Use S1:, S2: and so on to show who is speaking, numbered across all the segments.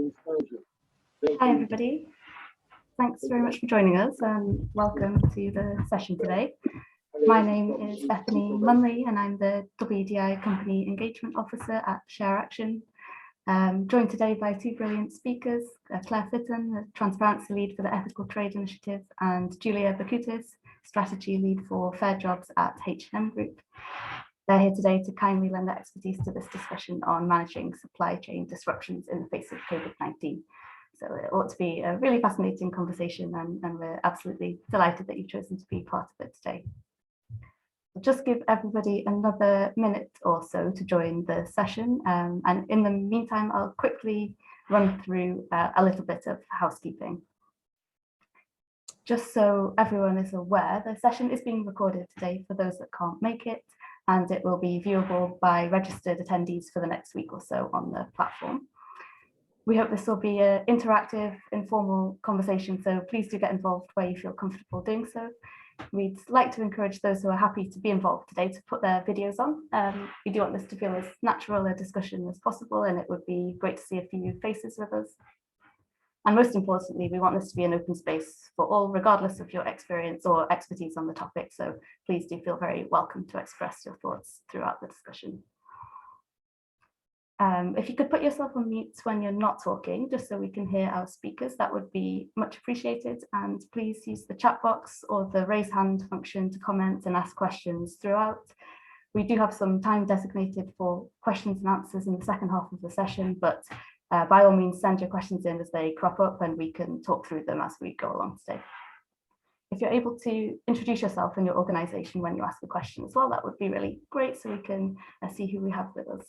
S1: Hi everybody, thanks very much for joining us and welcome to the session today. My name is Bethany Munley and I'm the WDI Company Engagement Officer at ShareAction. Joined today by two brilliant speakers, Clare Fitton, the Transparency Lead for the Ethical Trade Initiative, and Julia Bakutis, Strategy Lead for Fair Jobs at H&M Group. They're here today to kindly lend their expertise to this discussion on managing supply chain disruptions in the face of COVID-19. So it ought to be a really fascinating conversation and we're absolutely delighted that you've chosen to be part of it today. I'll just give everybody another minute or so to join the session. And in the meantime, I'll quickly run through a little bit of housekeeping. Just so everyone is aware, the session is being recorded today for those that can't make it, and it will be viewable by registered attendees for the next week or so on the platform. We hope this will be an interactive, informal conversation, so please do get involved where you feel comfortable doing so. We'd like to encourage those who are happy to be involved today to put their videos on. We do want this to feel as natural a discussion as possible, and it would be great to see a few faces with us. And most importantly, we want this to be an open space for all, regardless of your experience or expertise on the topic. So please do feel very welcome to express your thoughts throughout the discussion. If you could put yourself on mute when you're not talking, just so we can hear our speakers, that would be much appreciated. And please use the chat box or the raise hand function to comment and ask questions throughout. We do have some time designated for questions and answers in the second half of the session, but by all means, send your questions in as they crop up and we can talk through them as we go along today. If you're able to introduce yourself and your organisation when you ask a question as well, that would be really great so we can see who we have with us.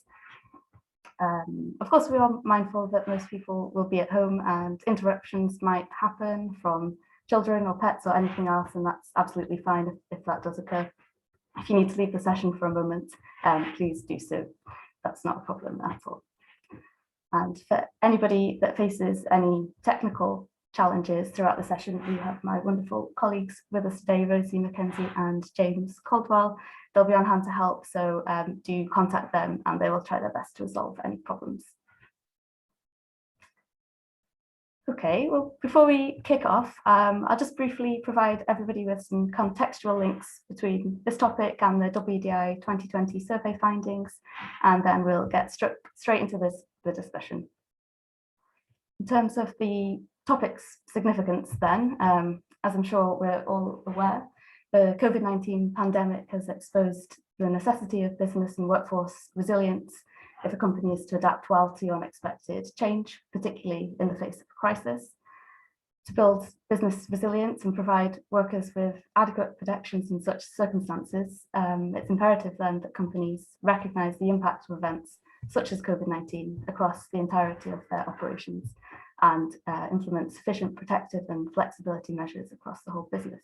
S1: Of course, we are mindful that most people will be at home and interruptions might happen from children or pets or anything else, and that's absolutely fine if that does occur. If you need to leave the session for a moment, please do so. That's not a problem at all. And for anybody that faces any technical challenges throughout the session, we have my wonderful colleagues with us today, Rosie McKenzie and James Caldwell. They'll be on hand to help, so do contact them and they will try their best to resolve any problems. Okay, well, before we kick off, I'll just briefly provide everybody with some contextual links between this topic and the WDI 2020 survey findings, and then we'll get straight into the discussion. In terms of the topic's significance then, as I'm sure we're all aware, the COVID-19 pandemic has exposed the necessity of business and workforce resilience if a company is to adapt well to unexpected change, particularly in the face of a crisis. To build business resilience and provide workers with adequate protections in such circumstances, it's imperative then that companies recognise the impact of events such as COVID-19 across the entirety of their operations and implement sufficient protective and flexibility measures across the whole business.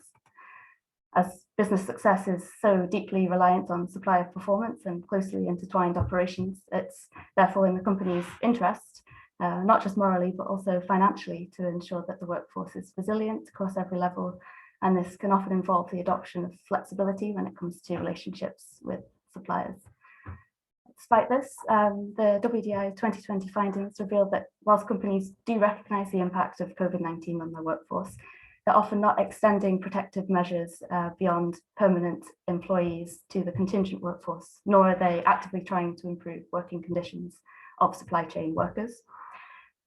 S1: As business success is so deeply reliant on supplier performance and closely intertwined operations, it's therefore in the company's interest, not just morally, but also financially, to ensure that the workforce is resilient across every level. And this can often involve the adoption of flexibility when it comes to relationships with suppliers. Despite this, the WDI 2020 findings revealed that whilst companies do recognise the impact of COVID-19 on their workforce, they're often not extending protective measures beyond permanent employees to the contingent workforce, nor are they actively trying to improve working conditions of supply chain workers.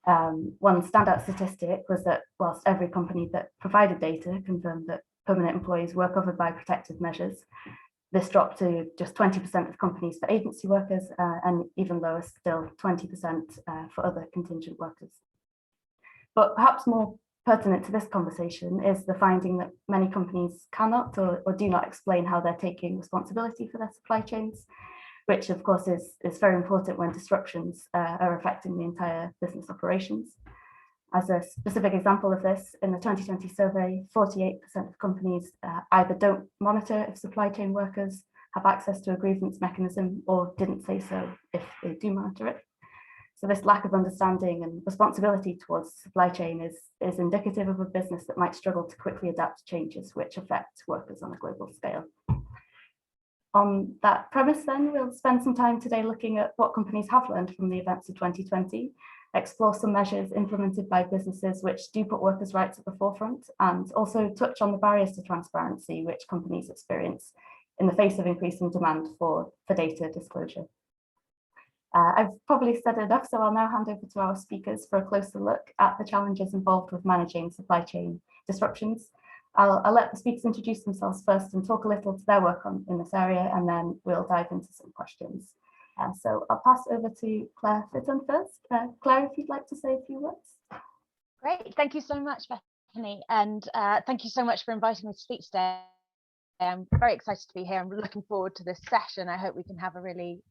S1: One standout statistic was that whilst every company that provided data confirmed that permanent employees were covered by protective measures, this dropped to just 20% of companies for agency workers and even lower still, 20% for other contingent workers. But perhaps more pertinent to this conversation is the finding that many companies cannot or do not explain how they're taking responsibility for their supply chains, which of course is very important when disruptions are affecting the entire business operations. As a specific example of this, in the 2020 survey, 48% of companies either don't monitor if supply chain workers have access to a grievance mechanism or didn't say so if they do monitor it. So this lack of understanding and responsibility towards supply chain is indicative of a business that might struggle to quickly adapt to changes which affect workers on a global scale. On that premise then, we'll spend some time today looking at what companies have learned from the events of 2020 explore some measures implemented by businesses which do put workers' rights at the forefront, and also touch on the barriers to transparency which companies experience in the face of increasing demand for data disclosure. I've probably said enough, so I'll now hand over to our speakers for a closer look at the challenges involved with managing supply chain disruptions. I'll let the speakers introduce themselves first and talk a little to their work in this area, and then we'll dive into some questions. So I'll pass over to Clare Fitton first. Clare, if you'd like to say a few words.
S2: Great, thank you so much, Bethany, and thank you so much for inviting me to speak today. I'm very excited to be here. I'm looking forward to this session. I hope we can have a really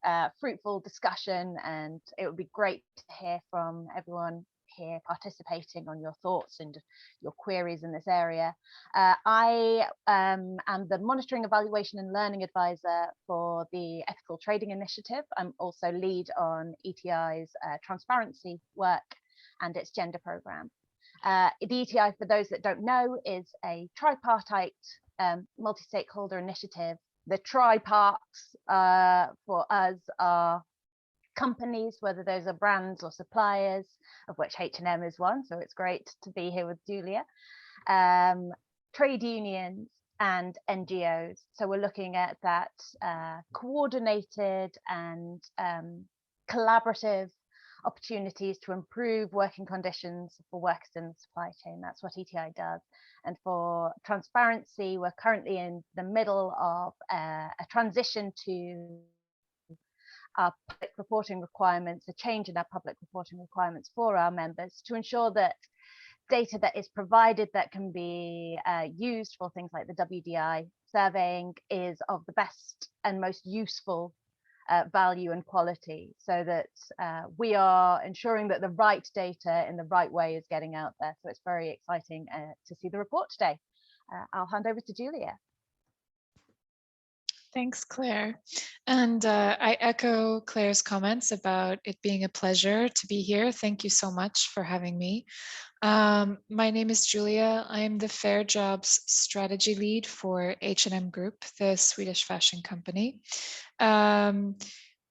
S2: fruitful discussion, and it would be great to hear from everyone here participating on your thoughts and your queries in this area. I am the Monitoring, Evaluation and Learning Advisor for the Ethical Trading Initiative. I'm also lead on ETI's transparency work and its gender programme. The ETI, for those that don't know, is a tripartite multi-stakeholder initiative. The tri parts for us are companies, whether those are brands or suppliers, of which H&M is one, so it's great to be here with Julia, trade unions and NGOs. So we're looking at that coordinated and collaborative opportunities to improve working conditions for workers in the supply chain. That's what ETI does. And for transparency, we're currently in the middle of a transition to our public reporting requirements, a change in our public reporting requirements for our members to ensure that data that is provided that can be used for things like the WDI surveying is of the best and most useful value and quality, so that we are ensuring that the right data in the right way is getting out there. So it's very exciting to see the report today. I'll hand over to Julia.
S3: Thanks, Claire. And I echo Claire's comments about it being a pleasure to be here. Thank you so much for having me. My name is Julia. I am the Fair Jobs strategy lead for H&M Group, the Swedish fashion company.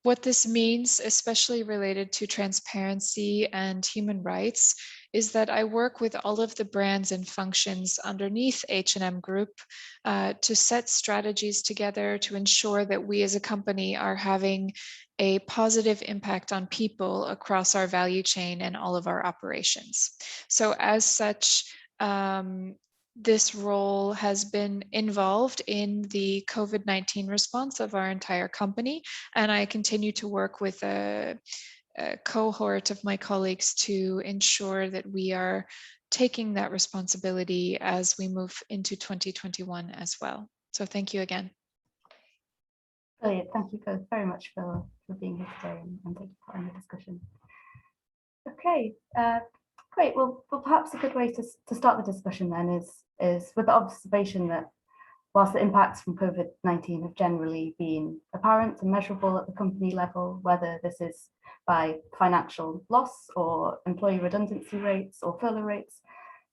S3: What this means, especially related to transparency and human rights, is that I work with all of the brands and functions underneath H&M Group to set strategies together to ensure that we as a company are having a positive impact on people across our value chain and all of our operations. So as such, this role has been involved in the COVID-19 response of our entire company, and I continue to work with a cohort of my colleagues to ensure that we are taking that responsibility as we move into 2021 as well. So thank you again.
S1: Brilliant. Thank you both very much for being here today and taking part in the discussion. Okay, great. Well, perhaps a good way to start the discussion then is with the observation that whilst the impacts from COVID-19 have generally been apparent and measurable at the company level, whether this is by financial loss or employee redundancy rates or furlough rates,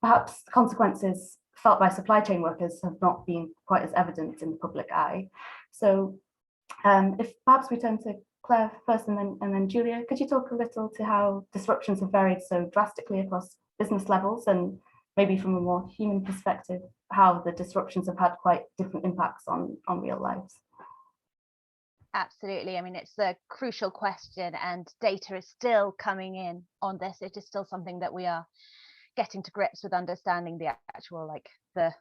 S1: perhaps the consequences felt by supply chain workers have not been quite as evident in the public eye. So if perhaps we turn to Claire first and then Julia, could you talk a little to how disruptions have varied so drastically across business levels, and maybe from a more human perspective, how the disruptions have had quite different impacts on real lives?
S2: Absolutely. I mean, it's a crucial question, and data is still coming in on this. It is still something that we are getting to grips with, understanding the actual, like the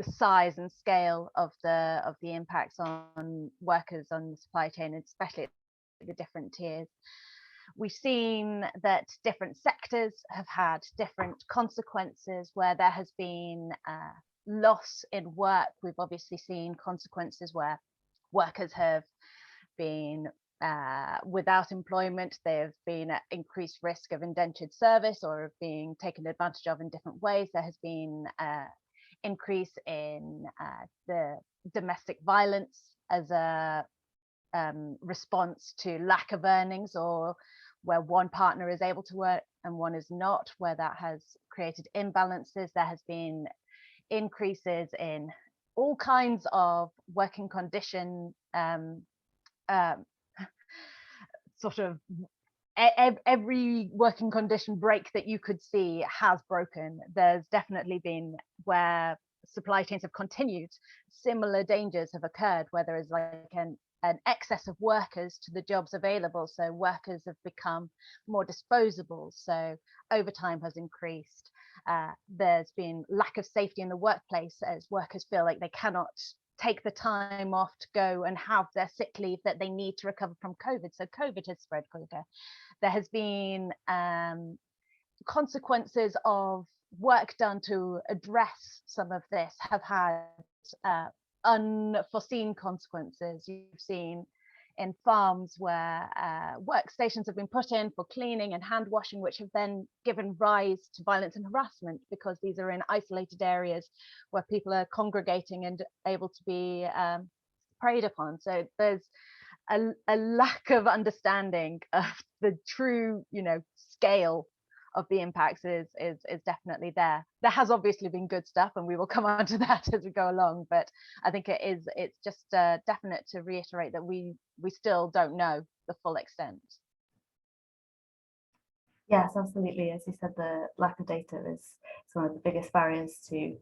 S2: size and scale of the impacts on workers on the supply chain, especially at the different tiers. We've seen that different sectors have had different consequences where there has been loss in work. We've obviously seen consequences where workers have been without employment. They've been at increased risk of indentured service or of being taken advantage of in different ways. There has been increase in the domestic violence as a response to lack of earnings, or where one partner is able to work and one is not, where that has created imbalances. There has been increases in all kinds of working condition sort of every working condition break that you could see has broken. There's definitely been, where supply chains have continued, similar dangers have occurred where there is like an excess of workers to the jobs available. So workers have become more disposable. So overtime has increased. There's been lack of safety in the workplace as workers feel like they cannot take the time off to go and have their sick leave that they need to recover from COVID. So COVID has spread quicker. There has been consequences of work done to address some of this have had unforeseen consequences. You've seen in farms where workstations have been put in for cleaning and hand washing, which have then given rise to violence and harassment, because these are in isolated areas where people are congregating and able to be preyed upon. So there's a lack of understanding of the true, scale of the impacts is definitely there. There has obviously been good stuff, and we will come on to that as we go along, but I think it's just definite to reiterate that we still don't know the full extent.
S1: Yes, absolutely. As you said, the lack of data is one of the biggest barriers to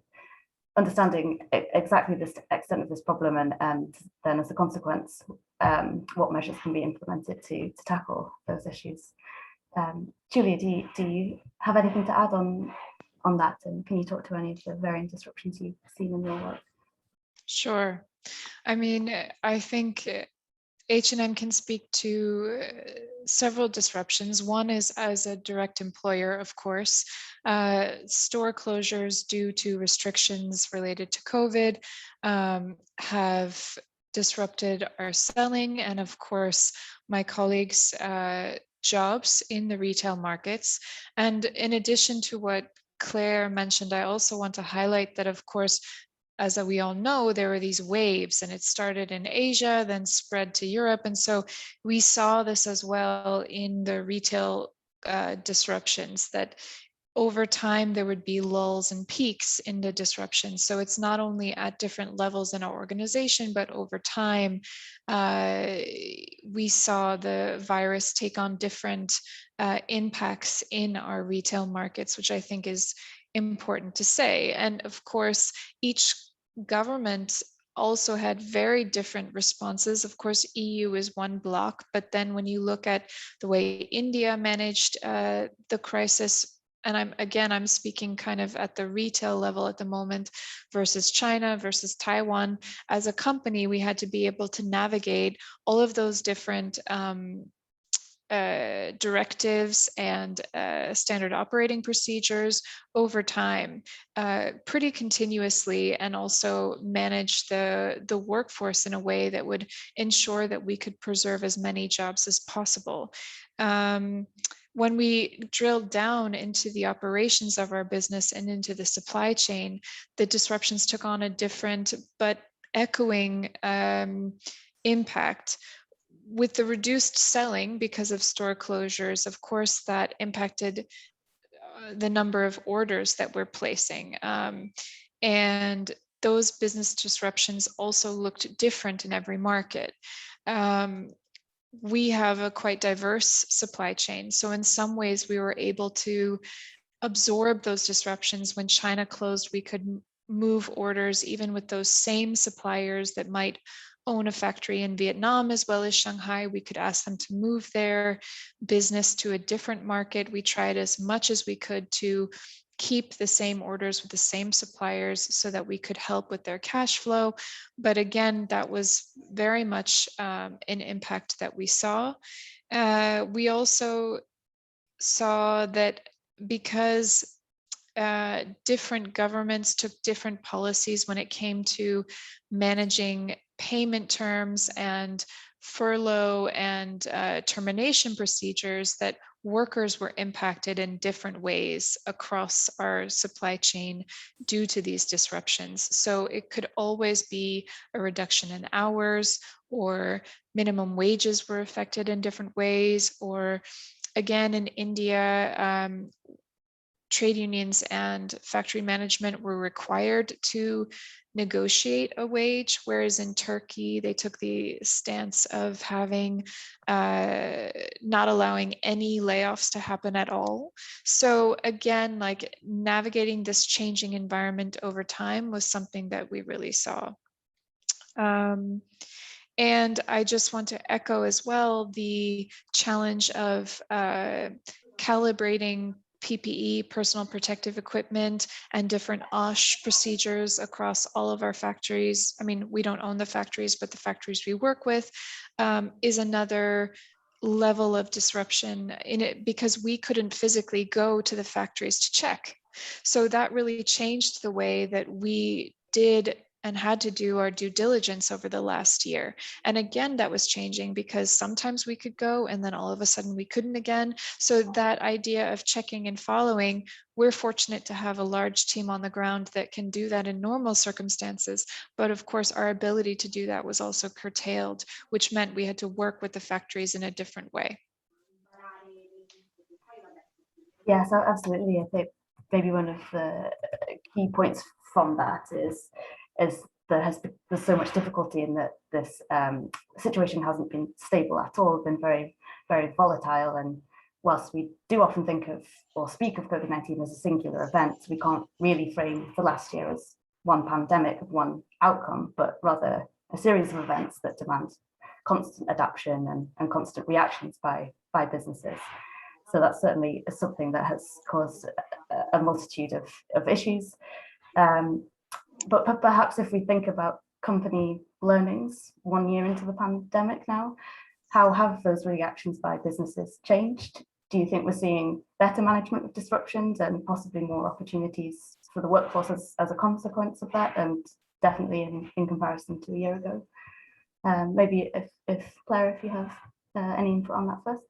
S1: understanding exactly the extent of this problem, and then as a consequence, what measures can be implemented to tackle those issues. Julia, do you have anything to add on that, and can you talk to any of the varying disruptions you've seen in your work?
S3: Sure. I mean, I think H&M can speak to several disruptions. One is as a direct employer, of course. Store closures due to restrictions related to COVID have disrupted our selling, and of course, my colleagues' jobs in the retail markets. And in addition to what Claire mentioned, I also want to highlight that, of course, as we all know, there were these waves, and it started in Asia, then spread to Europe. And so we saw this as well in the retail disruptions, that over time there would be lulls and peaks in the disruption. So it's not only at different levels in our organization, but over time we saw the virus take on different impacts in our retail markets, which I think is important to say. And of course, each government also had very different responses. Of course, EU is one block, but then when you look at the way India managed the crisis, and I'm speaking kind of at the retail level at the moment, versus China, versus Taiwan, as a company, we had to be able to navigate all of those different directives and standard operating procedures over time, pretty continuously, and also manage the workforce in a way that would ensure that we could preserve as many jobs as possible. When we drilled down into the operations of our business and into the supply chain, the disruptions took on a different but echoing impact. With the reduced selling because of store closures, of course, that impacted the number of orders that we're placing. And those business disruptions also looked different in every market. We have a quite diverse supply chain. So in some ways, we were able to absorb those disruptions. When China closed, we could move orders even with those same suppliers that might own a factory in Vietnam as well as Shanghai. We could ask them to move their business to a different market. We tried as much as we could to keep the same orders with the same suppliers so that we could help with their cash flow. But again, that was very much an impact that we saw. We also saw that because different governments took different policies when it came to managing payment terms and furlough and termination procedures, that workers were impacted in different ways across our supply chain due to these disruptions. So it could always be a reduction in hours, or minimum wages were affected in different ways, or again, in India, trade unions and factory management were required to negotiate a wage, whereas in Turkey, they took the stance of having not allowing any layoffs to happen at all. So again, like navigating this changing environment over time was something that we really saw. And I just want to echo as well the challenge of calibrating PPE, personal protective equipment, and different OSH procedures across all of our factories. I mean, we don't own the factories, but the factories we work with is another level of disruption in it, because we couldn't physically go to the factories to check. So that really changed the way that we did and had to do our due diligence over the last year. And again, that was changing because sometimes we could go and then all of a sudden we couldn't again. So that idea of checking and following, we're fortunate to have a large team on the ground that can do that in normal circumstances. But of course, our ability to do that was also curtailed, which meant we had to work with the factories in a different way.
S1: Yes, absolutely. I think maybe one of the key points from that is there's so much difficulty in that this situation hasn't been stable at all, been very, very volatile. And whilst we do often think of or speak of COVID-19 as a singular event, we can't really frame the last year as one pandemic of one outcome, but rather a series of events that demand constant adaptation and constant reactions by businesses. So that's certainly something that has caused a multitude of issues. But perhaps if we think about company learnings 1 year into the pandemic now, how have those reactions by businesses changed? Do you think we're seeing better management of disruptions and possibly more opportunities for the workforce as a consequence of that, and definitely in comparison to a year ago? Maybe if Claire, if you have any input on that first.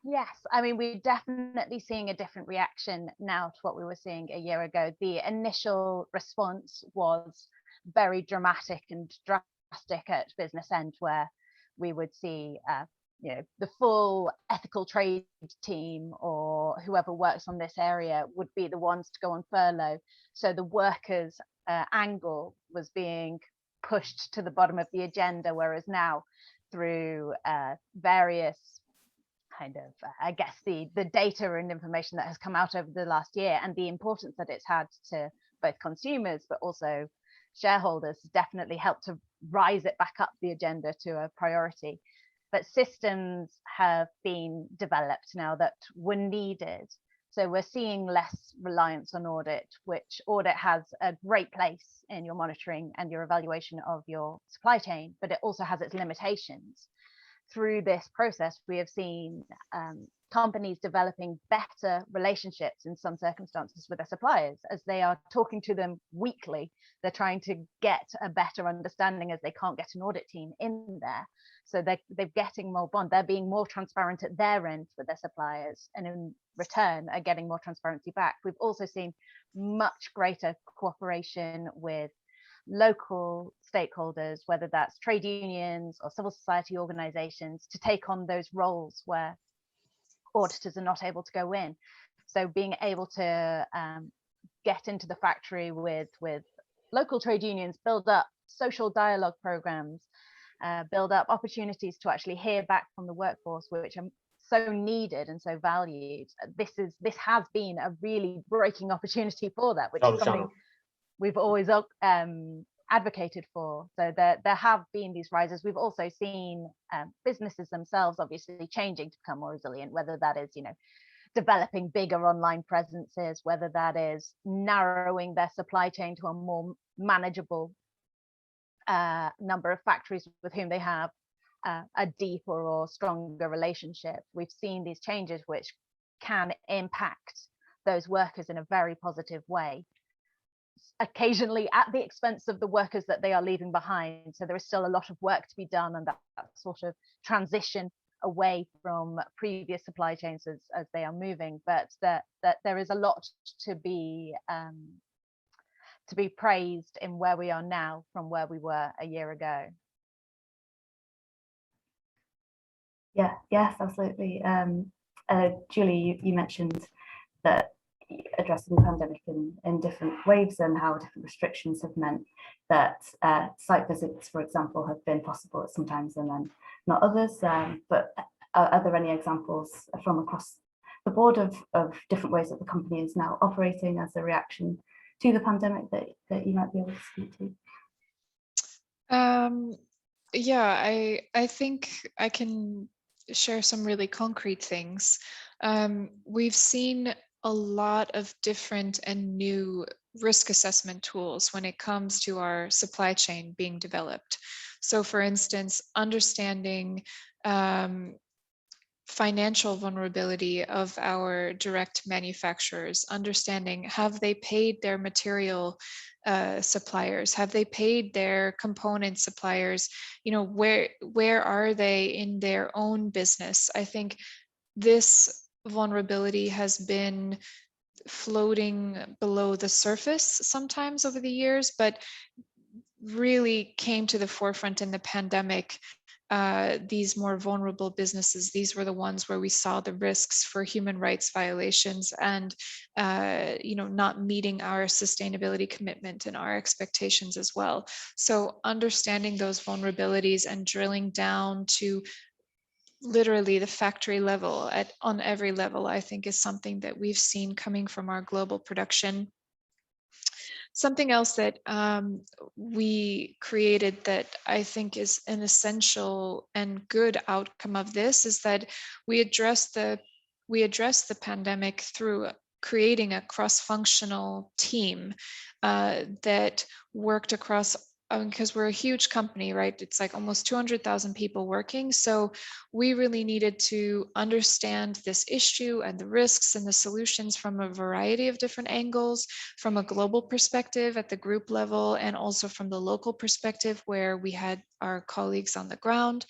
S2: Yes, I mean, we're definitely seeing a different reaction now to what we were seeing a year ago. The initial response was very dramatic and drastic at business end, where we would see the full ethical trade team or whoever works on this area would be the ones to go on furlough. So the workers' angle was being pushed to the bottom of the agenda, whereas now through various kind of, I guess, the data and information that has come out over the last year and the importance that it's had to both consumers but also shareholders has definitely helped to rise it back up the agenda to a priority. But systems have been developed now that were needed. So we're seeing less reliance on audit, which audit has a great place in your monitoring and your evaluation of your supply chain, but it also has its limitations. Through this process, we have seen companies developing better relationships in some circumstances with their suppliers as they are talking to them weekly. They're trying to get a better understanding as they can't get an audit team in there. So they're getting more bond. They're being more transparent at their end with their suppliers, and in return are getting more transparency back. We've also seen much greater cooperation with local stakeholders, whether that's trade unions or civil society organizations, to take on those roles where auditors are not able to go in. So being able to get into the factory with local trade unions, build up social dialogue programs, build up opportunities to actually hear back from the workforce, which are so needed and so valued. This has been a really breaking opportunity for that, which is something we've always advocated for. So there have been these rises. We've also seen businesses themselves obviously changing to become more resilient, whether that is, developing bigger online presences, whether that is narrowing their supply chain to a more manageable number of factories with whom they have a deeper or stronger relationship. We've seen these changes which can impact those workers in a very positive way, occasionally at the expense of the workers that they are leaving behind. So there is still a lot of work to be done, and that sort of transition away from previous supply chains as they are moving, but that there is a lot to be praised in where we are now from where we were a year ago.
S1: Yes, absolutely. Julie, you mentioned that addressing the pandemic in different waves and how different restrictions have meant that site visits, for example, have been possible at some times and then not others. But are there any examples from across the board of different ways that the company is now operating as a reaction to the pandemic that you might be able to speak to?
S3: Yeah, I think I can share some really concrete things. We've seen a lot of different and new risk assessment tools when it comes to our supply chain being developed. So for instance, understanding financial vulnerability of our direct manufacturers, understanding have they paid their material suppliers, have they paid their component suppliers, you know, where are they in their own business. I think this vulnerability has been floating below the surface sometimes over the years, but really came to the forefront in the pandemic. These more vulnerable businesses, these were the ones where we saw the risks for human rights violations and you know, not meeting our sustainability commitment and our expectations as well. So understanding those vulnerabilities and drilling down to literally the factory level on every level, I think is something that we've seen coming from our global production. Something else that we created that I think is an essential and good outcome of this is that we address the pandemic through creating a cross-functional team that worked across, because we're a huge company, right? It's like almost 200,000 people working. So we really needed to understand this issue and the risks and the solutions from a variety of different angles, from a global perspective at the group level, and also from the local perspective where we had our colleagues on the ground.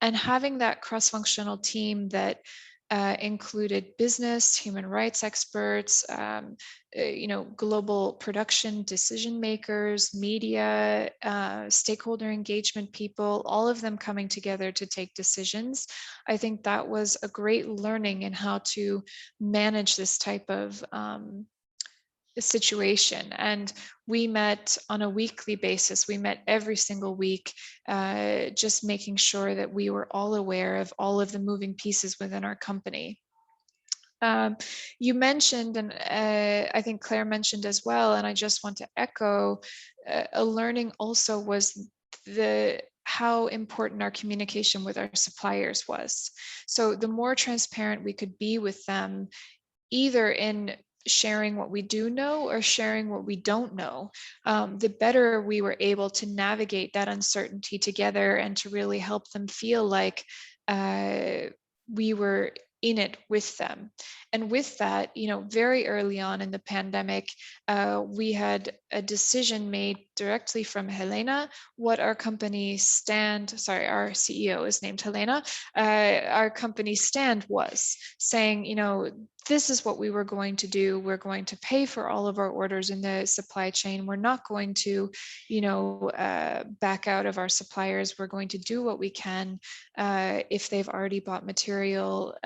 S3: And having that cross-functional team that included business, human rights experts, you know, global production decision makers, media, stakeholder engagement people, all of them coming together to take decisions. I think that was a great learning in how to manage this type of situation. And we met on a weekly basis. We met every single week, just making sure that we were all aware of all of the moving pieces within our company. You mentioned, and I think Claire mentioned as well, and I just want to echo, a learning also was how important our communication with our suppliers was. So the more transparent we could be with them, either in sharing what we do know or sharing what we don't know, the better we were able to navigate that uncertainty together and to really help them feel like we were in it with them. And with that, you know, very early on in the pandemic, we had a decision made directly from Helena, what our company stand, sorry, our CEO is named Helena, our company stand was, saying, you know, this is what we were going to do. We're going to pay for all of our orders in the supply chain. We're not going to, you know, back out of our suppliers. We're going to do what we can if they've already bought material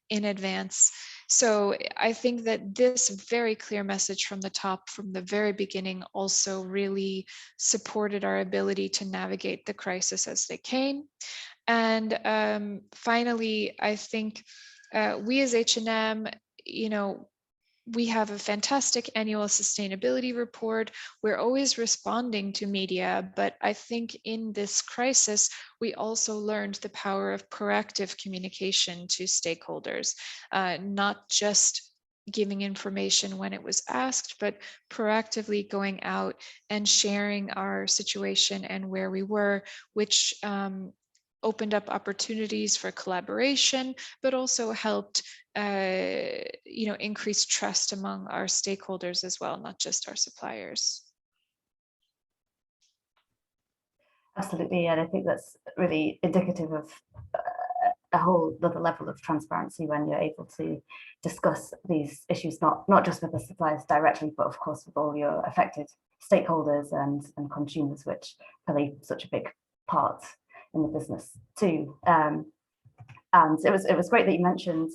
S3: in advance. So I think that this very clear message from the top, from the very beginning, also really supported our ability to navigate the crisis as they came. And finally, I think we as H&M, you know, we have a fantastic annual sustainability report. We're always responding to media, but I think in this crisis, we also learned the power of proactive communication to stakeholders, not just giving information when it was asked, but proactively going out and sharing our situation and where we were, which opened up opportunities for collaboration, but also helped you know, increase trust among our stakeholders as well, not just our suppliers.
S1: Absolutely, and I think that's really indicative of a whole other level of transparency when you're able to discuss these issues, not just with the suppliers directly, but of course with all your affected stakeholders and consumers, which play such a big part in the business too. And it was great that you mentioned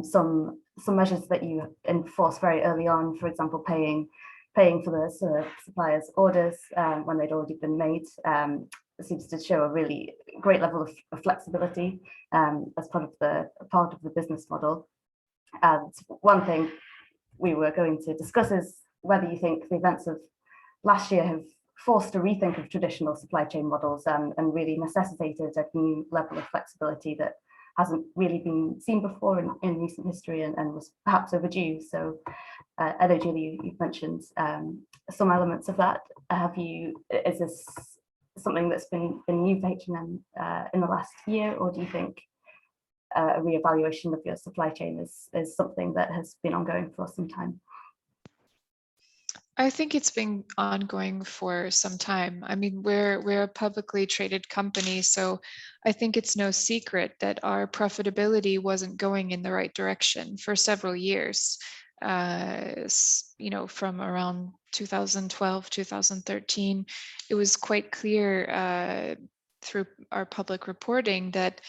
S1: some some measures that you enforce very early on, for example, paying for the suppliers' orders when they'd already been made, seems to show a really great level of flexibility as part of the business model. And one thing we were going to discuss is whether you think the events of last year have forced a rethink of traditional supply chain models and really necessitated a new level of flexibility that hasn't really been seen before in recent history and was perhaps overdue. So I know, Julie, you've mentioned some elements of that. Is this something that's been new for H&M in the last year, or do you think a reevaluation of your supply chain is something that has been ongoing for some time?
S3: I think it's been ongoing for some time. I mean, we're a publicly traded company, so I think it's no secret that our profitability wasn't going in the right direction for several years. You know, from around 2012, 2013, it was quite clear through our public reporting that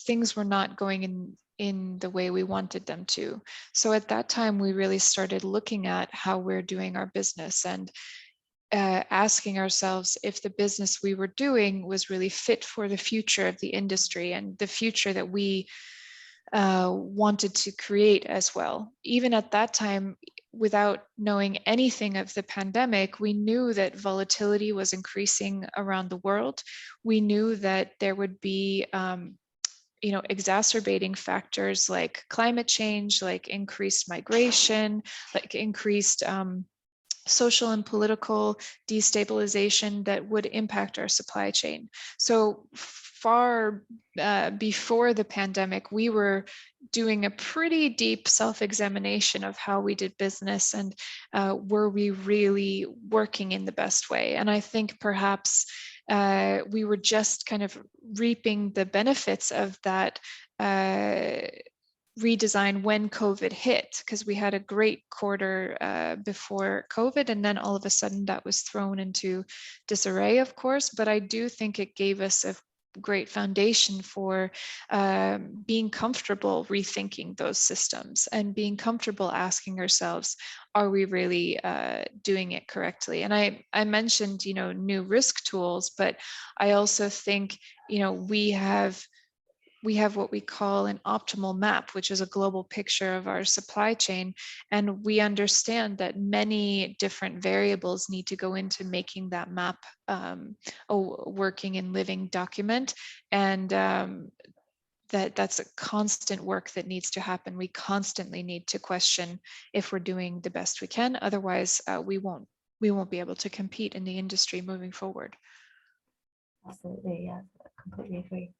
S3: things were not going in the way we wanted them to. So at that time, we really started looking at how we're doing our business and asking ourselves if the business we were doing was really fit for the future of the industry and the future that we wanted to create as well. Even at that time, without knowing anything of the pandemic, we knew that volatility was increasing around the world. We knew that there would be you know, exacerbating factors like climate change, like increased migration, like increased social and political destabilization that would impact our supply chain. So far before the pandemic, we were doing a pretty deep self-examination of how we did business and were we really working in the best way. And I think perhaps we were just kind of reaping the benefits of that redesign when COVID hit, because we had a great quarter before COVID, and then all of a sudden that was thrown into disarray, of course. But I do think it gave us a great foundation for being comfortable rethinking those systems and being comfortable asking ourselves, are we really doing it correctly? And I mentioned, you know, new risk tools, but I also think, you know, we have what we call an optimal map, which is a global picture of our supply chain. And we understand that many different variables need to go into making that map a working and living document. And that's a constant work that needs to happen. We constantly need to question if we're doing the best we can. Otherwise, we won't be able to compete in the industry moving forward.
S1: Absolutely, yeah, completely agree.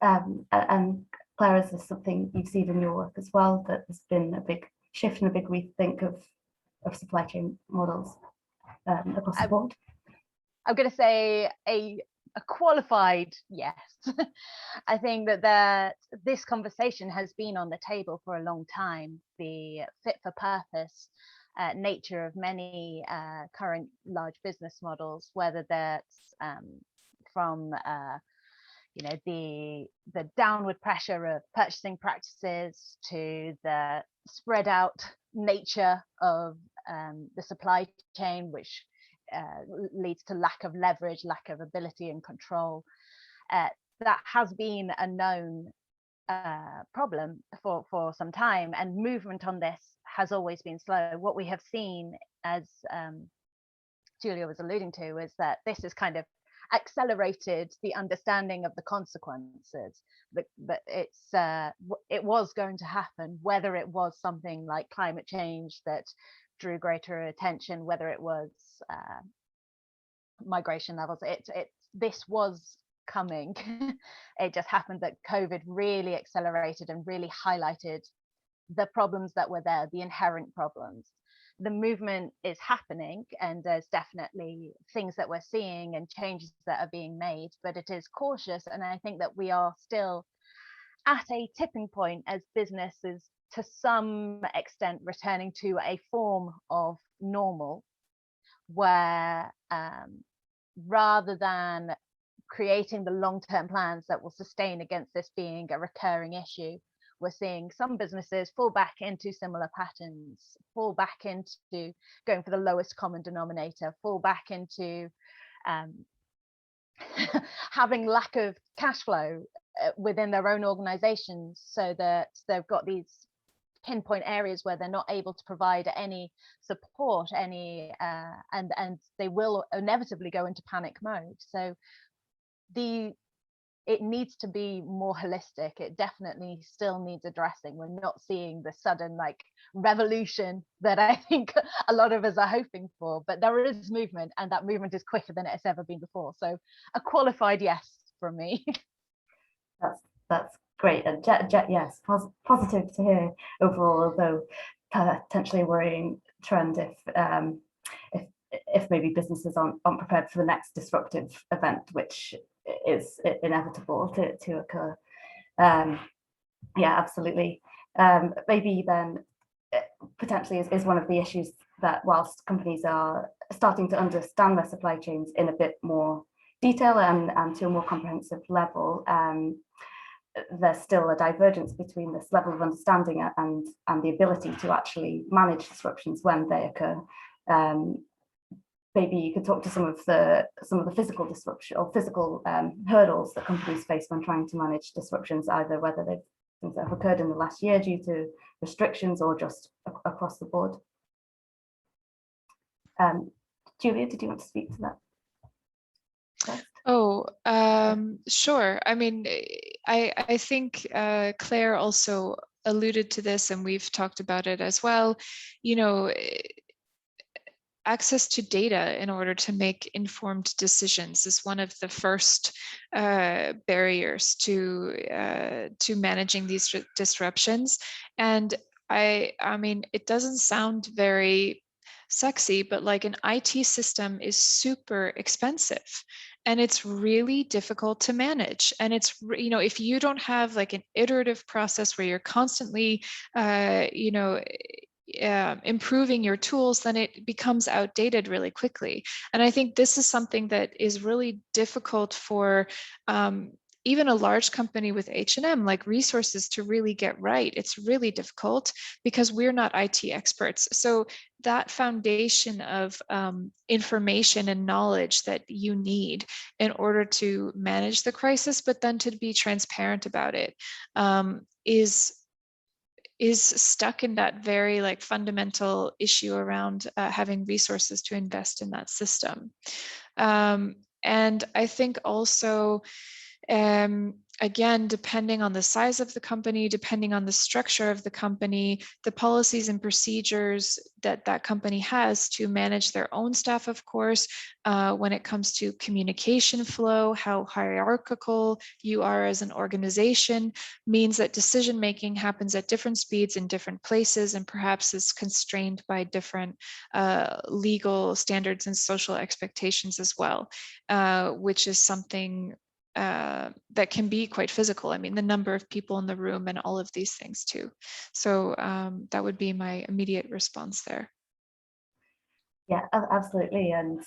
S1: And Claire, is this something you've seen in your work as well, that there's been a big shift and a big rethink of supply chain models across the board?
S2: I'm going to say a qualified yes. I think that this conversation has been on the table for a long time. The fit for purpose nature of many current large business models, whether that's from you know, the downward pressure of purchasing practices to the spread out nature of the supply chain, which leads to lack of leverage, lack of ability and control. That has been a known problem for some time, and movement on this has always been slow. What we have seen, as Julia was alluding to, is that this is kind of accelerated the understanding of the consequences, that it was going to happen, whether it was something like climate change that drew greater attention, whether it was migration levels. This was coming. It just happened that COVID really accelerated and really highlighted the problems that were there, the inherent problems. The movement is happening, and there's definitely things that we're seeing and changes that are being made, but it is cautious. And I think that we are still at a tipping point as businesses, to some extent, returning to a form of normal, where rather than creating the long-term plans that will sustain against this being a recurring issue, we're seeing some businesses fall back into similar patterns, fall back into going for the lowest common denominator, fall back into having lack of cash flow within their own organizations, so that they've got these pinpoint areas where they're not able to provide any support, and they will inevitably go into panic mode. So it needs to be more holistic. It definitely still needs addressing. We're not seeing the sudden like revolution that I think a lot of us are hoping for, but there is movement, and that movement is quicker than it's ever been before. So a qualified yes from me.
S1: That's great. And yes, positive to hear overall, although potentially a worrying trend if maybe businesses aren't prepared for the next disruptive event, which is inevitable to occur. Yeah, absolutely. Maybe then potentially is one of the issues that whilst companies are starting to understand their supply chains in a bit more detail and to a more comprehensive level, there's still a divergence between this level of understanding and the ability to actually manage disruptions when they occur. Maybe you could talk to some of the physical disruption or physical hurdles that companies face when trying to manage disruptions, either whether things that have occurred in the last year due to restrictions or just across the board. Julia, did you want to speak to that first?
S3: Oh, sure. I mean, I think Claire also alluded to this, and we've talked about it as well. You know, access to data in order to make informed decisions is one of the first barriers to managing these disruptions. And I mean, it doesn't sound very sexy, but like an IT system is super expensive and it's really difficult to manage. And it's, you know, if you don't have like an iterative process where you're constantly, you know, improving your tools, then it becomes outdated really quickly. And I think this is something that is really difficult for even a large company with H&M, like resources, to really get right. It's really difficult because we're not IT experts. So that foundation of information and knowledge that you need in order to manage the crisis, but then to be transparent about it, is stuck in that very like fundamental issue around having resources to invest in that system. And I think also, again, depending on the size of the company, depending on the structure of the company, the policies and procedures that that company has to manage their own staff, of course, when it comes to communication flow, how hierarchical you are as an organization means that decision-making happens at different speeds in different places and perhaps is constrained by different legal standards and social expectations as well, which is something that can be quite physical. I mean, the number of people in the room and all of these things too. So that would be my immediate response there.
S1: Yeah, absolutely. And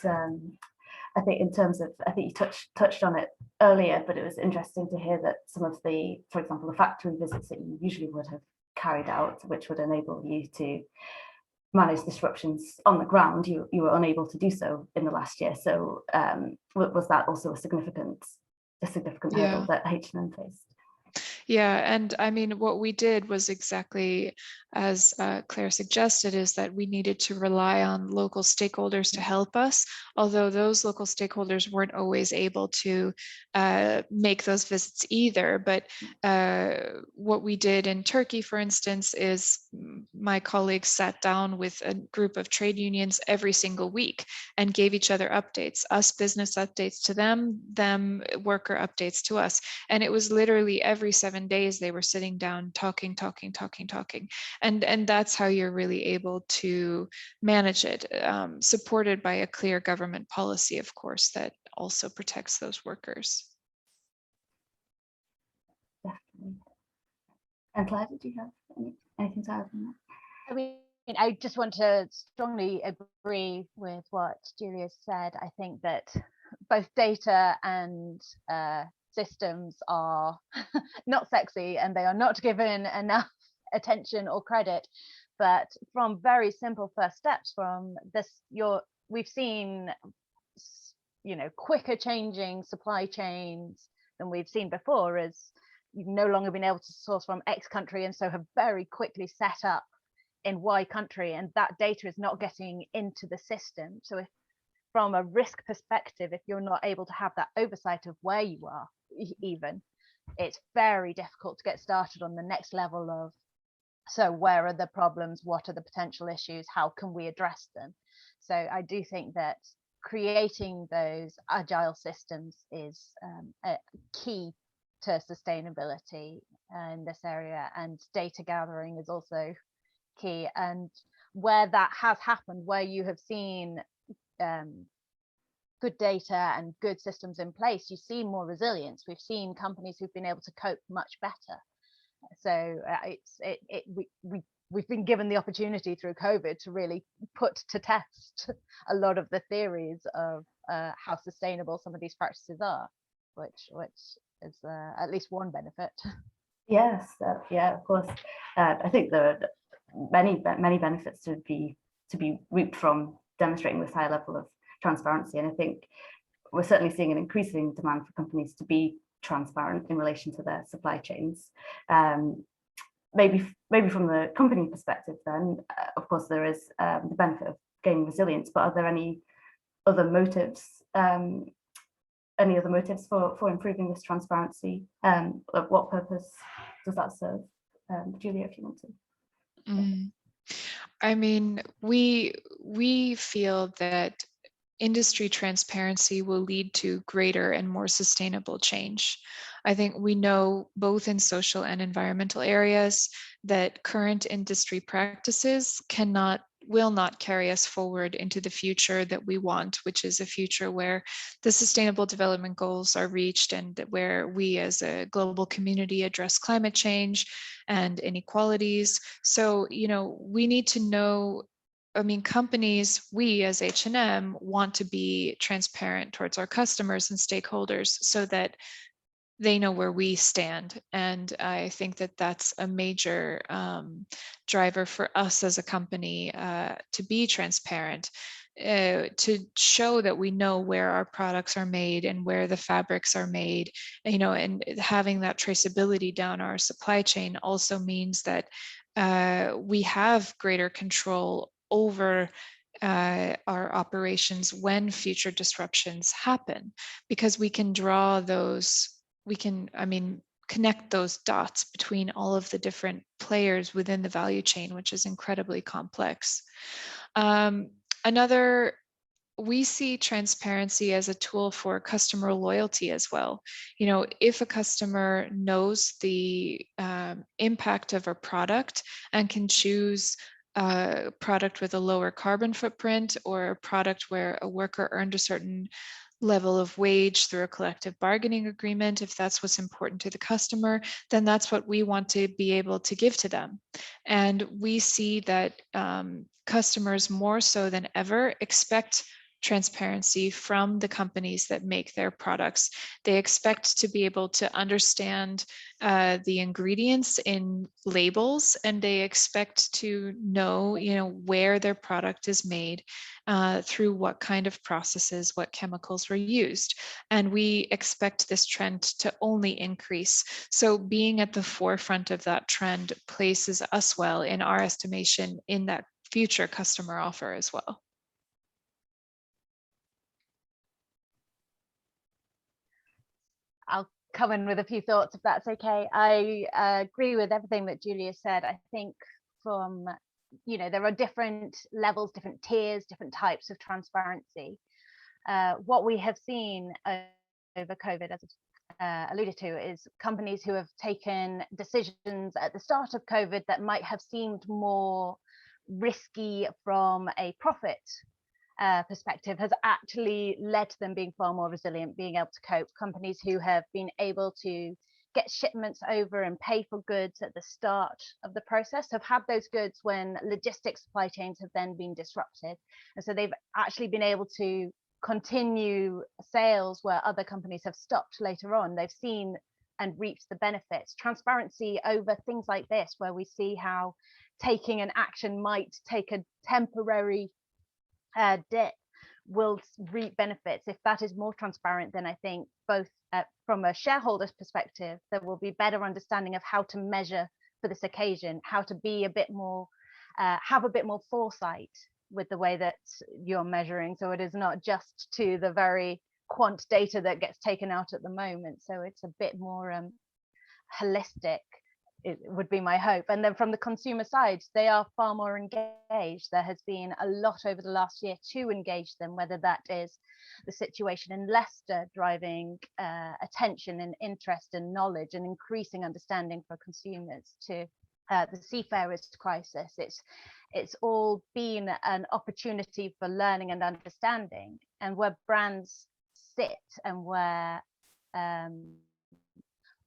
S1: I think in terms of, I think you touched on it earlier, but it was interesting to hear that some of the, for example, the factory visits that you usually would have carried out, which would enable you to manage disruptions on the ground, you were unable to do so in the last year. So was that also a significant hurdle that H&M faced?
S3: Yeah, and I mean, what we did was exactly as Claire suggested, is that we needed to rely on local stakeholders to help us, although those local stakeholders weren't always able to make those visits either. But what we did in Turkey, for instance, is my colleagues sat down with a group of trade unions every single week and gave each other updates, us business updates to them worker updates to us. And it was literally every 7 days they were sitting down talking. And that's how you're really able to manage it, supported by a clear government policy, of course, that also protects those workers.
S1: Definitely. And Claire, did you have anything to add on that?
S2: I mean, I just want to strongly agree with what Julia said. I think that both data and systems are not sexy and they are not given enough attention or credit. But from very simple first steps from this, we've seen, quicker changing supply chains than we've seen before, as you've no longer been able to source from X country and so have very quickly set up in Y country, and that data is not getting into the system. So if from a risk perspective, if you're not able to have that oversight of where you are, even, it's very difficult to get started on the next level of, so where are the problems, what are the potential issues, how can we address them? So I do think that creating those agile systems is a key to sustainability in this area, and data gathering is also key. And where that has happened, where you have seen good data and good systems in place, you see more resilience. We've seen companies who've been able to cope much better. So we've been given the opportunity through COVID to really put to test a lot of the theories of how sustainable some of these practices are, which is at least one benefit.
S1: Yes, yeah, of course. I think there are many benefits to be reaped from demonstrating this high level of transparency, and I think we're certainly seeing an increasing demand for companies to be transparent in relation to their supply chains. Maybe from the company perspective, then of course there is the benefit of gaining resilience, but are there any other motives? Any other motives for improving this transparency? Of what purpose does that serve? Julia, if you want to.
S3: I mean, we feel that industry transparency will lead to greater and more sustainable change. I think we know both in social and environmental areas that current industry practices will not carry us forward into the future that we want, which is a future where the Sustainable Development Goals are reached and where we as a global community address climate change and inequalities. So, we need to know, companies, we as H&M want to be transparent towards our customers and stakeholders so that they know where we stand. And I think that that's a major driver for us as a company to be transparent, to show that we know where our products are made and where the fabrics are made. And having that traceability down our supply chain also means that we have greater control over our operations when future disruptions happen, because we can connect those dots between all of the different players within the value chain, which is incredibly complex. We see transparency as a tool for customer loyalty as well. If a customer knows the impact of a product and can choose a product with a lower carbon footprint, or a product where a worker earned a certain level of wage through a collective bargaining agreement, if that's what's important to the customer, then that's what we want to be able to give to them. And we see that customers more so than ever expect transparency from the companies that make their products. They expect to be able to understand the ingredients in labels, and they expect to know, where their product is made, through what kind of processes, what chemicals were used. And we expect this trend to only increase. So being at the forefront of that trend places us well, in our estimation, in that future customer offer as well.
S2: I'll come in with a few thoughts if that's okay. I agree with everything that Julia said. I think from, there are different levels, different tiers, different types of transparency. What we have seen over COVID, as alluded to, is companies who have taken decisions at the start of COVID that might have seemed more risky from a profit perspective has actually led to them being far more resilient, being able to cope. Companies who have been able to get shipments over and pay for goods at the start of the process have had those goods when logistics supply chains have then been disrupted. And so they've actually been able to continue sales where other companies have stopped later on. They've seen and reaped the benefits. Transparency over things like this, where we see how taking an action might take a temporary dip, will reap benefits. If that is more transparent, then I think both from a shareholder's perspective, there will be better understanding of how to measure for this occasion, how to be a bit more, have a bit more foresight with the way that you're measuring. So it is not just to the very quant data that gets taken out at the moment. So it's a bit more holistic, it would be my hope. And then from the consumer side, they are far more engaged. There has been a lot over the last year to engage them, whether that is the situation in Leicester driving attention and interest and knowledge and increasing understanding for consumers, to the seafarers crisis. It's all been an opportunity for learning and understanding, and where brands sit and where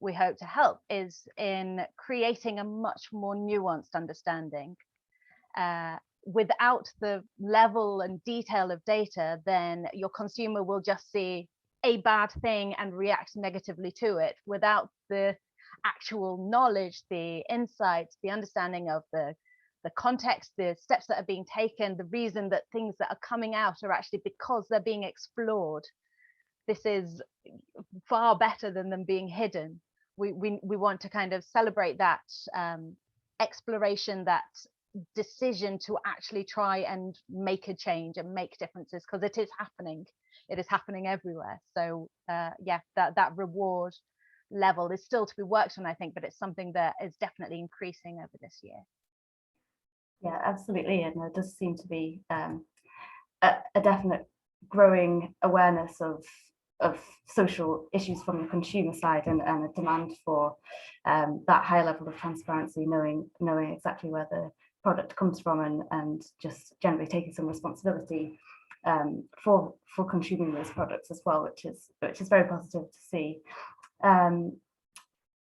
S2: we hope to help is in creating a much more nuanced understanding. Without the level and detail of data, then your consumer will just see a bad thing and react negatively to it, without the actual knowledge, the insights, the understanding of the context, the steps that are being taken, the reason that things that are coming out are actually because they're being explored. This is far better than them being hidden. We want to kind of celebrate that exploration, that decision to actually try and make a change and make differences, because it is happening. It is happening everywhere. So yeah, that reward level is still to be worked on, I think, but it's something that is definitely increasing over this year.
S1: Yeah, absolutely. And there does seem to be a definite growing awareness of social issues from the consumer side, and a demand for that higher level of transparency, knowing exactly where the product comes from, and just generally taking some responsibility for consuming those products as well, which is very positive to see.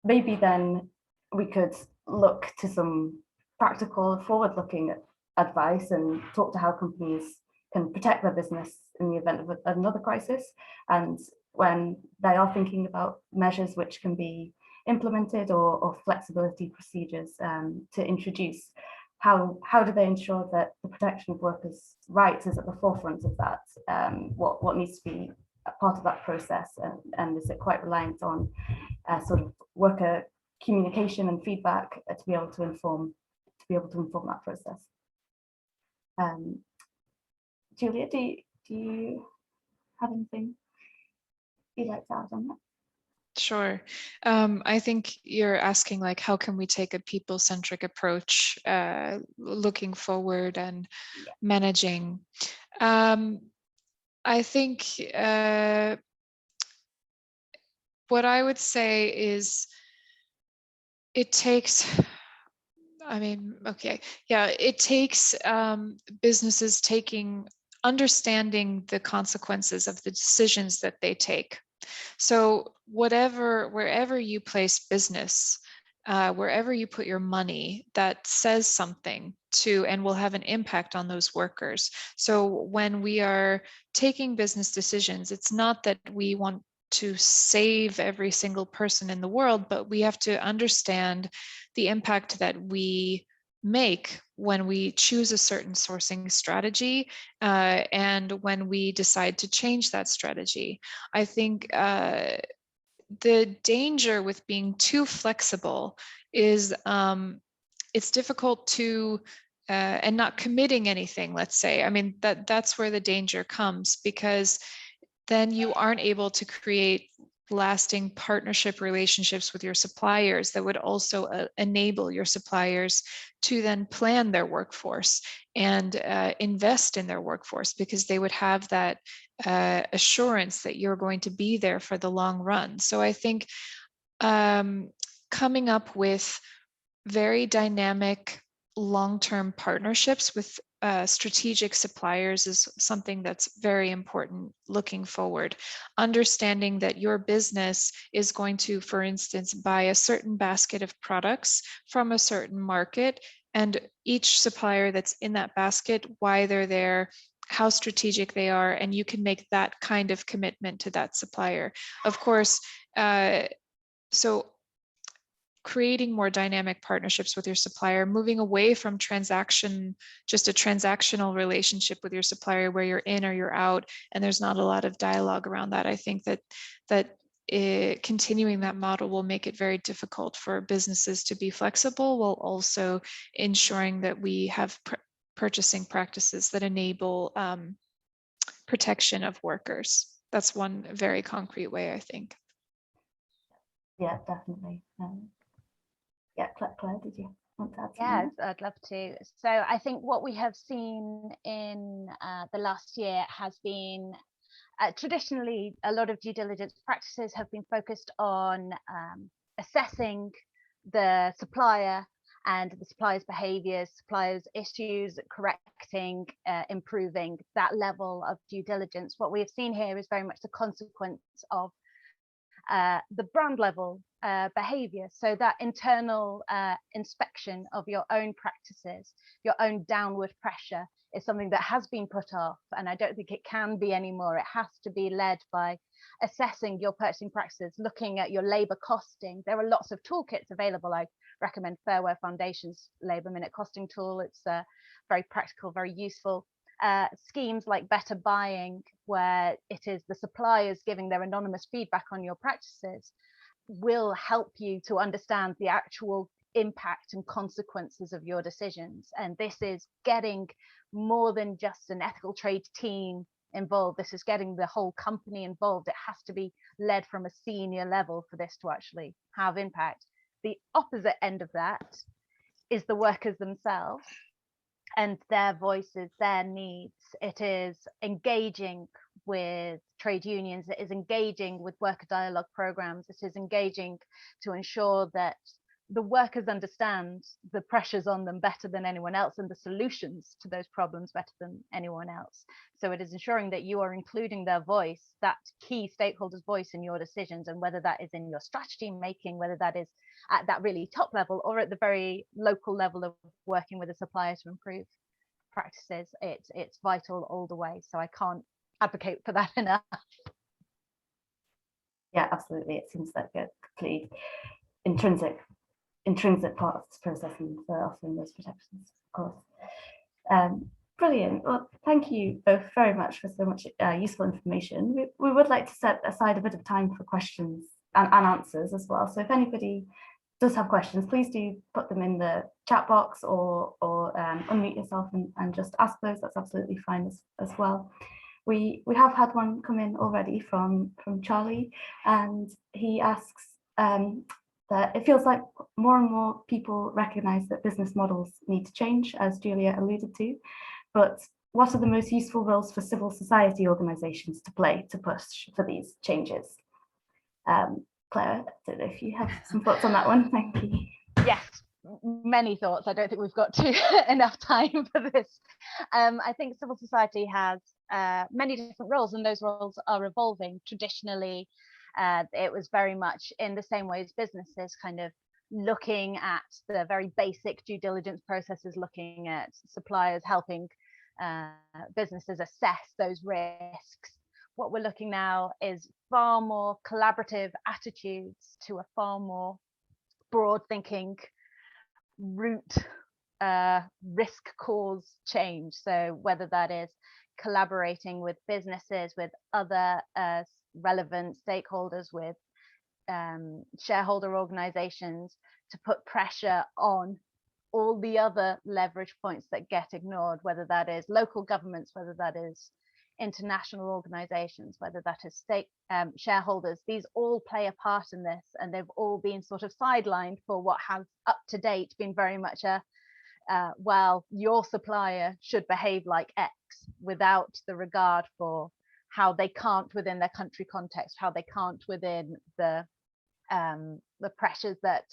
S1: Maybe then we could look to some practical, forward-looking advice and talk to how companies can protect their business in the event of another crisis, and when they are thinking about measures which can be implemented, or flexibility procedures to introduce. How do they ensure that the protection of workers' rights is at the forefront of that? What needs to be a part of that process, and is it quite reliant on sort of worker communication and feedback to be able to inform that process? Julia, do you have anything you'd like to add on that?
S3: Sure. I think you're asking, like, how can we take a people-centric approach looking forward and managing? I think what I would say is it takes, it takes businesses understanding the consequences of the decisions that they take. So wherever you place business, wherever you put your money, that says something to and will have an impact on those workers. So when we are taking business decisions, it's not that we want to save every single person in the world, but we have to understand the impact that we make when we choose a certain sourcing strategy, and when we decide to change that strategy. I think the danger with being too flexible is it's difficult to and not committing anything, let's say. I mean, that's where the danger comes, because then you aren't able to create lasting partnership relationships with your suppliers that would also enable your suppliers to then plan their workforce and invest in their workforce, because they would have that assurance that you're going to be there for the long run. So I think coming up with very dynamic long-term partnerships with strategic suppliers is something that's very important looking forward. Understanding that your business is going to, for instance, buy a certain basket of products from a certain market, and each supplier that's in that basket, why they're there, how strategic they are, and you can make that kind of commitment to that supplier. Of course, so creating more dynamic partnerships with your supplier, moving away from just a transactional relationship with your supplier where you're in or you're out, and there's not a lot of dialogue around that. I think that continuing that model will make it very difficult for businesses to be flexible, while also ensuring that we have purchasing practices that enable protection of workers. That's one very concrete way, I think.
S1: Yeah, definitely. Yeah, Claire, did you want to add something?
S2: Yes, I'd love to. So I think what we have seen in the last year has been traditionally a lot of due diligence practices have been focused on assessing the supplier and the supplier's behaviors, supplier's issues, correcting, improving that level of due diligence. What we have seen here is very much the consequence of the brand level behavior. So that internal inspection of your own practices, your own downward pressure, is something that has been put off, and I don't think it can be anymore. It has to be led by assessing your purchasing practices, looking at your labor costing. There are lots of toolkits available. I recommend Fairware Foundation's labor minute costing tool. It's very practical, very useful. Schemes like better buying, where it is the suppliers giving their anonymous feedback on your practices, will help you to understand the actual impact and consequences of your decisions. And this is getting more than just an ethical trade team involved. This is getting the whole company involved. It has to be led from a senior level for this to actually have impact. The opposite end of that is the workers themselves and their voices, their needs. It is engaging with trade unions, it is engaging with worker dialogue programs, it is engaging to ensure that the workers understand the pressures on them better than anyone else and the solutions to those problems better than anyone else. So it is ensuring that you are including their voice, that key stakeholders' voice in your decisions, and whether that is in your strategy making, whether that is at that really top level or at the very local level of working with a supplier to improve practices. It's vital all the way. So I can't advocate for that enough.
S1: Yeah, absolutely. It seems like a complete intrinsic part of this process and for offering those protections, of course. Brilliant. Well, thank you both very much for so much useful information. We would like to set aside a bit of time for questions and answers as well. So if anybody does have questions, please do put them in the chat box or unmute yourself and just ask those. That's absolutely fine as well. We have had one come in already from Charlie, and he asks that it feels like more and more people recognise that business models need to change, as Julia alluded to, but what are the most useful roles for civil society organisations to play to push for these changes? Claire, I don't know if you have some thoughts on that one. Thank you.
S2: Yes, many thoughts. I don't think we've got enough time for this. I think civil society has many different roles, and those roles are evolving. Traditionally, it was very much in the same way as businesses, kind of looking at the very basic due diligence processes, looking at suppliers, helping businesses assess those risks. What we're looking now is far more collaborative attitudes to a far more broad thinking root risk cause change. So whether that is collaborating with businesses, with other relevant stakeholders, with shareholder organizations, to put pressure on all the other leverage points that get ignored, whether that is local governments, whether that is international organizations, whether that is state shareholders. These all play a part in this, and they've all been sort of sidelined for what has up to date been very much a well, your supplier should behave like X, without the regard for how they can't within their country context, how they can't within the pressures that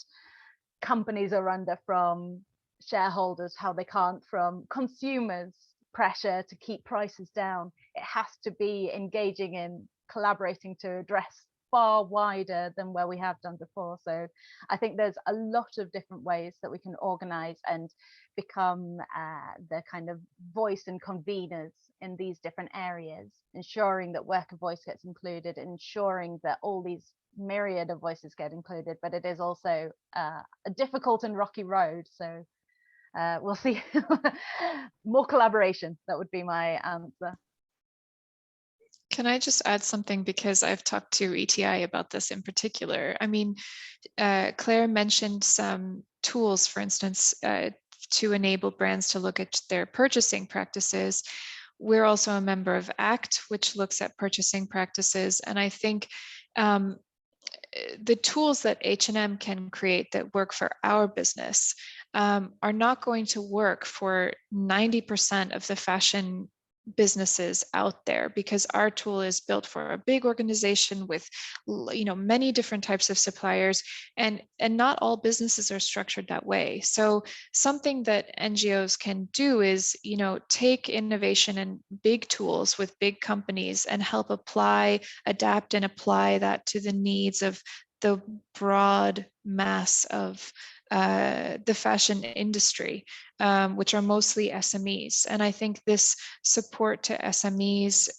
S2: companies are under from shareholders, how they can't from consumers pressure to keep prices down. It has to be engaging in collaborating to address far wider than where we have done before. So I think there's a lot of different ways that we can organize and become the kind of voice and conveners in these different areas, ensuring that worker voice gets included, ensuring that all these myriad of voices get included. But it is also a difficult and rocky road. So we'll see. More collaboration, that would be my answer.
S3: Can I just add something, because I've talked to ETI about this in particular? I mean, Claire mentioned some tools, for instance, to enable brands to look at their purchasing practices. We're also a member of ACT, which looks at purchasing practices. And I think the tools that H&M can create that work for our business are not going to work for 90% of the fashion businesses out there, because our tool is built for a big organization with many different types of suppliers, and not all businesses are structured that way. So something that NGOs can do is take innovation and big tools with big companies and help adapt and apply that to the needs of the broad mass of the fashion industry, which are mostly SMEs. And I think this support to SMEs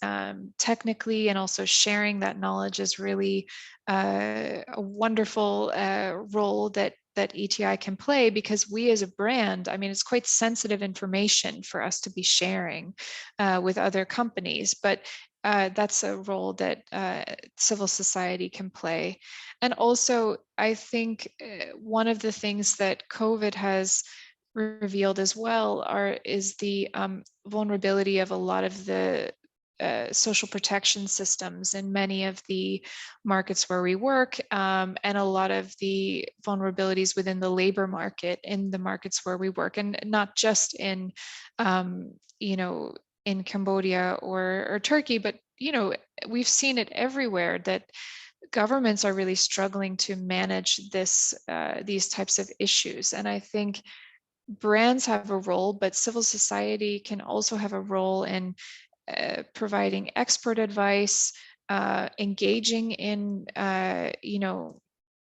S3: technically, and also sharing that knowledge, is really a wonderful role that ETI can play, because we as a brand, I mean, it's quite sensitive information for us to be sharing with other companies, but that's a role that civil society can play. And also, I think one of the things that COVID has revealed as well is the vulnerability of a lot of the social protection systems in many of the markets where we work, and a lot of the vulnerabilities within the labor market in the markets where we work, and not just in in Cambodia or Turkey, but we've seen it everywhere, that governments are really struggling to manage these types of issues. And I think brands have a role, but civil society can also have a role in providing expert advice, engaging in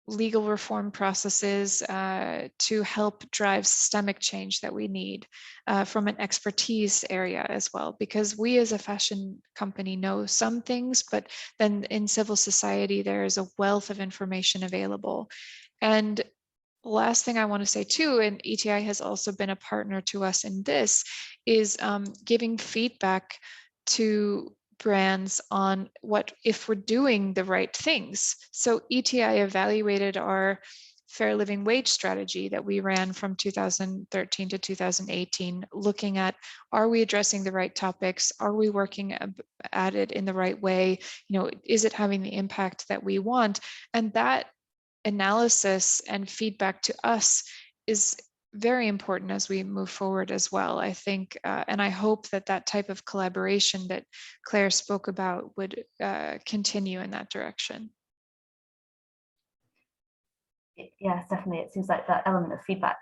S3: legal reform processes to help drive systemic change that we need from an expertise area as well. Because we as a fashion company know some things, but then in civil society, there is a wealth of information available. And last thing I want to say too, and ETI has also been a partner to us in this, is giving feedback to brands on if we're doing the right things. So ETI evaluated our fair living wage strategy that we ran from 2013 to 2018, looking at, are we addressing the right topics? Are we working at it in the right way? Is it having the impact that we want? And that analysis and feedback to us is very important as we move forward as well, I think, and I hope that type of collaboration that Claire spoke about would continue in that direction.
S1: Yes, definitely. It seems like that element of feedback,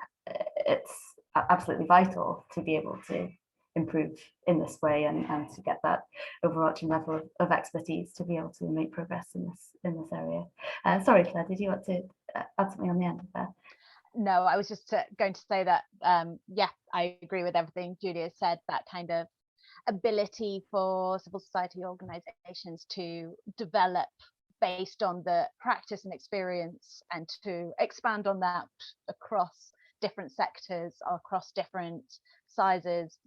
S1: it's absolutely vital to be able to improve in this way, and to get that overarching level of expertise to be able to make progress in this area. Sorry, Claire, did you want to add something on the end of that?
S2: No, I was just going to say that, yeah, I agree with everything Julia said, that kind of ability for civil society organizations to develop based on the practice and experience, and to expand on that across different sectors, across different sizes,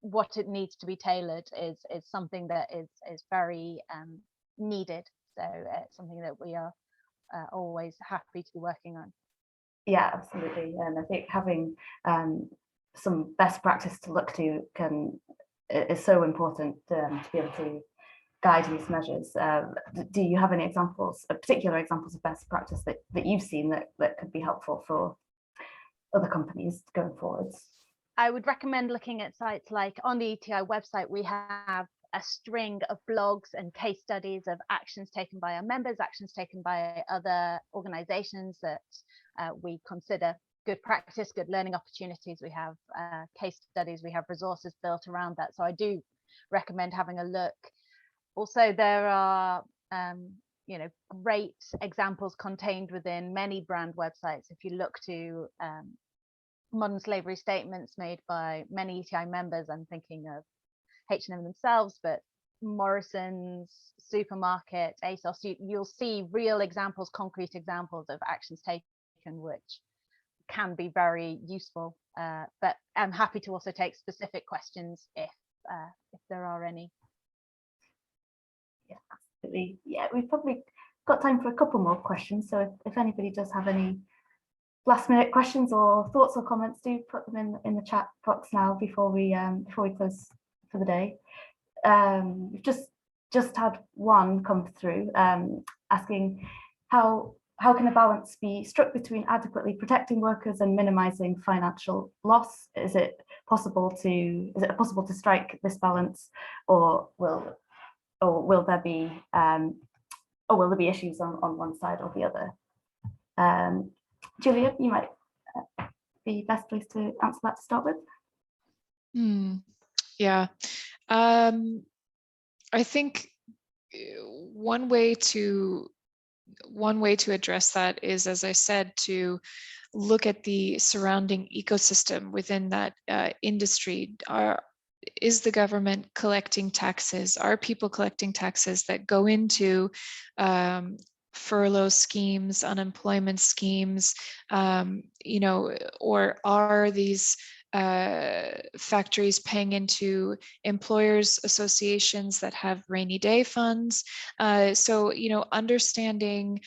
S2: what it needs to be tailored is something that is very needed. So it's something that we are always happy to be working on.
S1: Yeah, absolutely. And I think having some best practice to look to is so important to be able to guide these measures. Do you have any examples, particular examples of best practice that you've seen that could be helpful for other companies going forwards?
S2: I would recommend looking at sites like, on the ETI website, we have a string of blogs and case studies of actions taken by our members, actions taken by other organizations that we consider good practice, good learning opportunities. We have case studies, we have resources built around that. So I do recommend having a look. Also, there are great examples contained within many brand websites. If you look to modern slavery statements made by many ETI members, I'm thinking of H&M themselves, but Morrison's, Supermarket, ASOS, you'll see real examples, concrete examples of actions taken, which can be very useful. But I'm happy to also take specific questions if there are any.
S1: Yeah, absolutely. Yeah, we've probably got time for a couple more questions. So if anybody does have any last minute questions or thoughts or comments, do put them in the chat box now before we close for the day. We've just had one come through asking how can a balance be struck between adequately protecting workers and minimizing financial loss? Is it possible to strike this balance, or will there be issues on one side or the other? Julia, you might be best placed to answer that to start with.
S3: Yeah. I think one way to address that is, as I said, to look at the surrounding ecosystem within that industry. Is the government collecting taxes? Are people collecting taxes that go into furlough schemes, unemployment schemes, or are these factories paying into employers associations that have rainy day funds? So understanding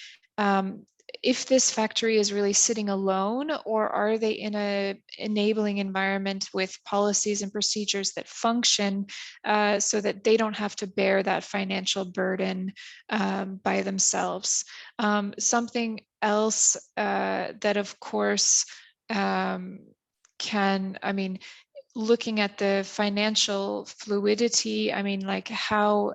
S3: if this factory is really sitting alone, or are they in a enabling environment with policies and procedures that function so that they don't have to bear that financial burden by themselves. Something else that of course looking at the financial fluidity, like how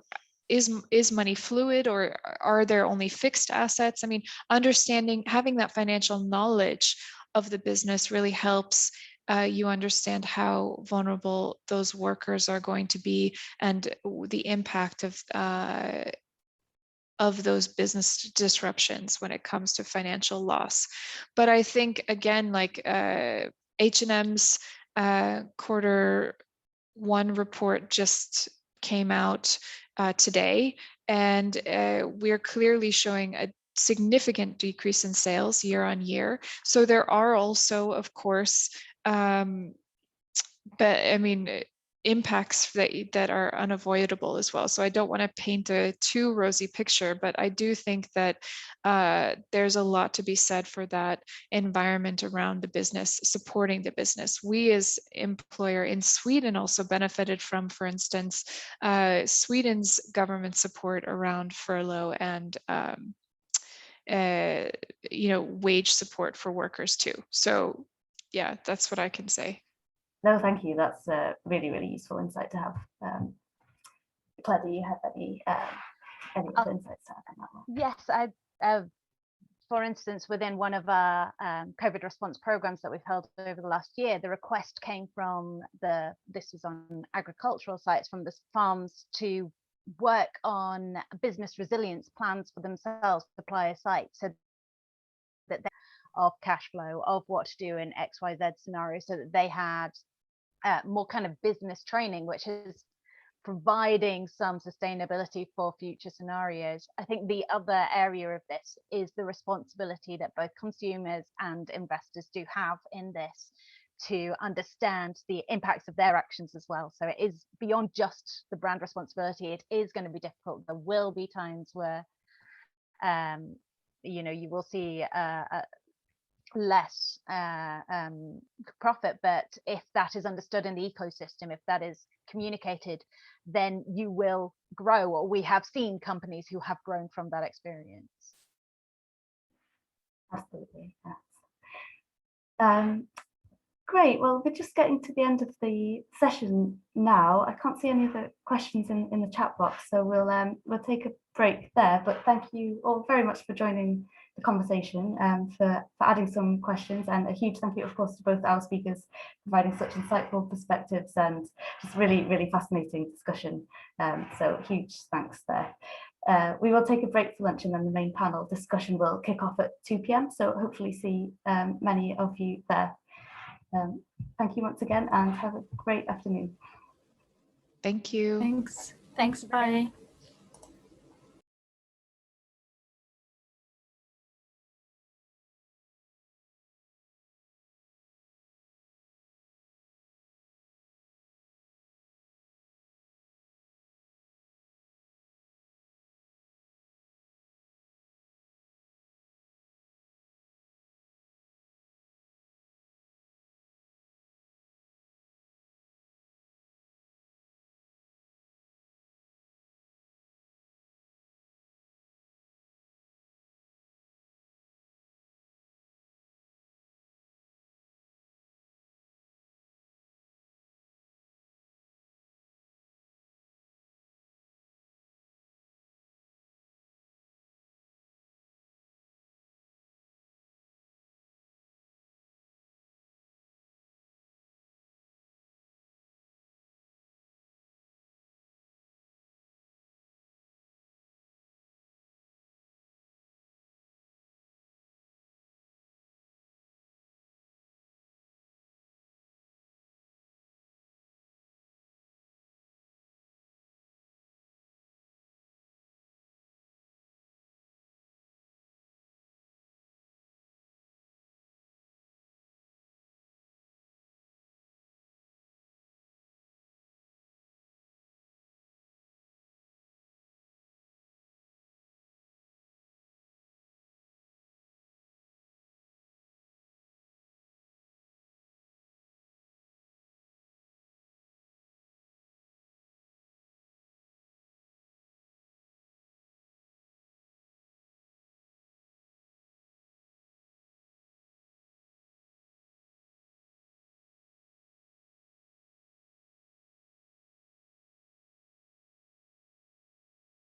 S3: is money fluid, or are there only fixed assets? Understanding, having that financial knowledge of the business really helps you understand how vulnerable those workers are going to be and the impact of those business disruptions when it comes to financial loss. But I think, again, like H&M's quarter one report just came out today, and we're clearly showing a significant decrease in sales year on year. So there are also, of course, impacts that are unavoidable as well. So I don't want to paint a too rosy picture, but I do think that there's a lot to be said for that environment around the business, supporting the business. We as employer in Sweden also benefited from, for instance, Sweden's government support around furlough and wage support for workers too. So yeah, that's what I can say.
S1: No, thank you. That's a really, really useful insight to have. Claire, do you have any other insights to add on that one?
S2: Yes, for instance, within one of our COVID response programs that we've held over the last year, the request came from this was on agricultural sites, from the farms to work on business resilience plans for themselves, supplier sites, so that they of cash flow, of what to do in XYZ scenarios, so that they had more kind of business training, which is providing some sustainability for future scenarios. I think the other area of this is the responsibility that both consumers and investors do have in this, to understand the impacts of their actions as well. So it is beyond just the brand responsibility. It is going to be difficult. There will be times where you will see less profit, but if that is understood in the ecosystem, if that is communicated, then you will grow. Or we have seen companies who have grown from that experience.
S1: Absolutely. Yes. Great. Well, we're just getting to the end of the session now. I can't see any other questions in the chat box, so we'll take a break there. But thank you all very much for joining the conversation, for adding some questions, and a huge thank you, of course, to both our speakers providing such insightful perspectives and just really, really fascinating discussion. So huge thanks there. We will take a break for lunch, and then the main panel discussion will kick off at 2 p.m. So hopefully see many of you there. Thank you once again, and have a great afternoon.
S3: Thank you.
S4: Thanks. Thanks. Bye.